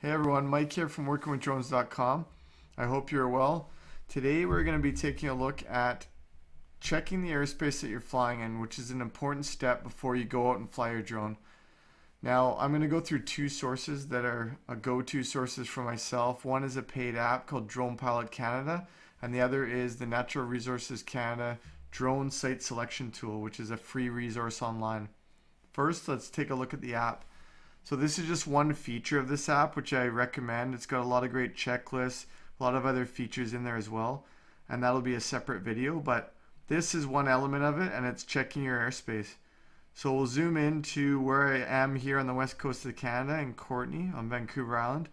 Hey everyone, Mike here from workingwithdrones.com. I hope you're well. Today we're going to be taking a look at checking the airspace that you're flying in, which is an important step before you go out and fly your drone. Now I'm going to go through two sources that are go-to sources for myself. One is a paid app called Drone Pilot Canada, and the other is the Natural Resources Canada Drone Site Selection Tool, which is a free resource online. First, let's take a look at the app. So this is just one feature of this app, which I recommend. It's got a lot of great checklists, a lot of other features in there as well, and that'll be a separate video, but this is one element of it, and it's checking your airspace. So we'll zoom in to where I am here on the west coast of Canada in Courtenay on Vancouver Island,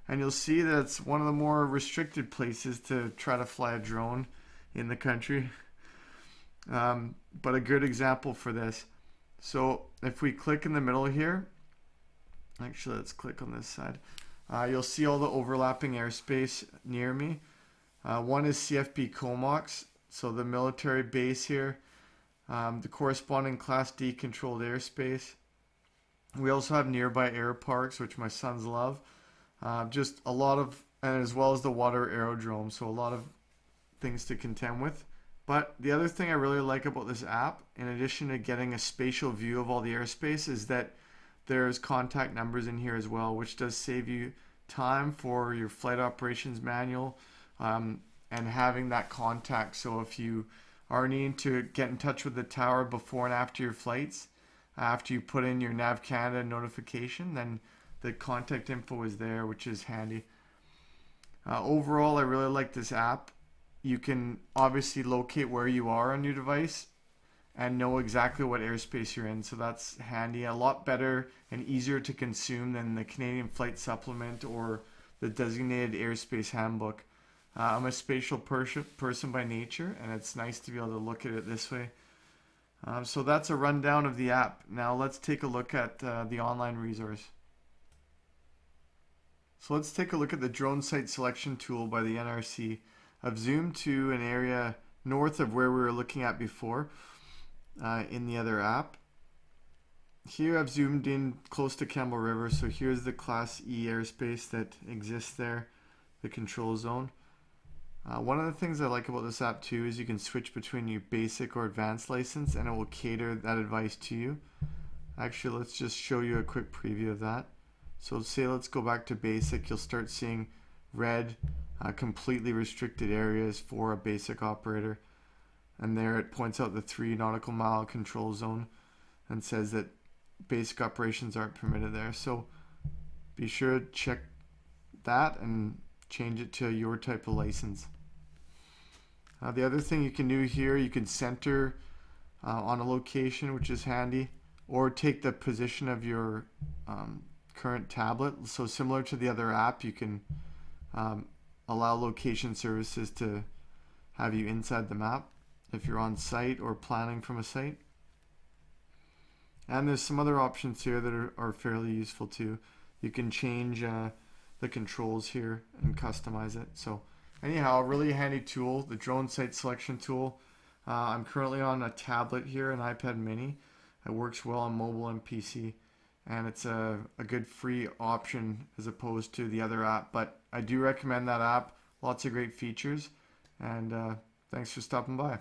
and you'll see that it's one of the more restricted places to try to fly a drone in the country, but a good example for this. So if we click in the middle here, actually let's click on this side, you'll see all the overlapping airspace near me. One is CFB Comox, so the military base here, the corresponding Class D controlled airspace. We also have nearby air parks, which my sons love, just a lot of, and as well as the water aerodrome, so a lot of things to contend with. But the other thing I really like about this app, in addition to getting a spatial view of all the airspace, is that there's contact numbers in here as well, which does save you time for your flight operations manual and having that contact. So if you are needing to get in touch with the tower before and after your flights, after you put in your Nav Canada notification, then the contact info is there, which is handy. Overall, I really like this app. You can obviously locate where you are on your device and know exactly what airspace you're in, so that's handy. A lot better and easier to consume than the Canadian Flight Supplement or the Designated Airspace Handbook. I'm a spatial person by nature, and it's nice to be able to look at it this way. So that's a rundown of the app. Now let's take a look at the online resource. So let's take a look at the Drone Site Selection Tool by the NRC. I've zoomed to an area north of where we were looking at before in the other app. Here I've zoomed in close to Campbell River, so here's the Class E airspace that exists there, the control zone. One of the things I like about this app too is you can switch between your basic or advanced license, and it will cater that advice to you. Actually, let's just show you a quick preview of that. So say let's go back to basic, you'll start seeing red, completely restricted areas for a basic operator. And there it points out the 3 nautical mile control zone and says that basic operations aren't permitted there. So be sure to check that and change it to your type of license. The other thing you can do here, you can center on a location, which is handy, or take the position of your current tablet. So similar to the other app, you can allow location services to have you inside the map if you're on site or planning from a site. And there's some other options here that are fairly useful too. You can change the controls here and customize it. So anyhow, a really handy tool, the Drone Site Selection Tool. I'm currently on a tablet here, an iPad mini. It works well on mobile and PC, and it's a good free option as opposed to the other app. But I do recommend that app, lots of great features, and thanks for stopping by.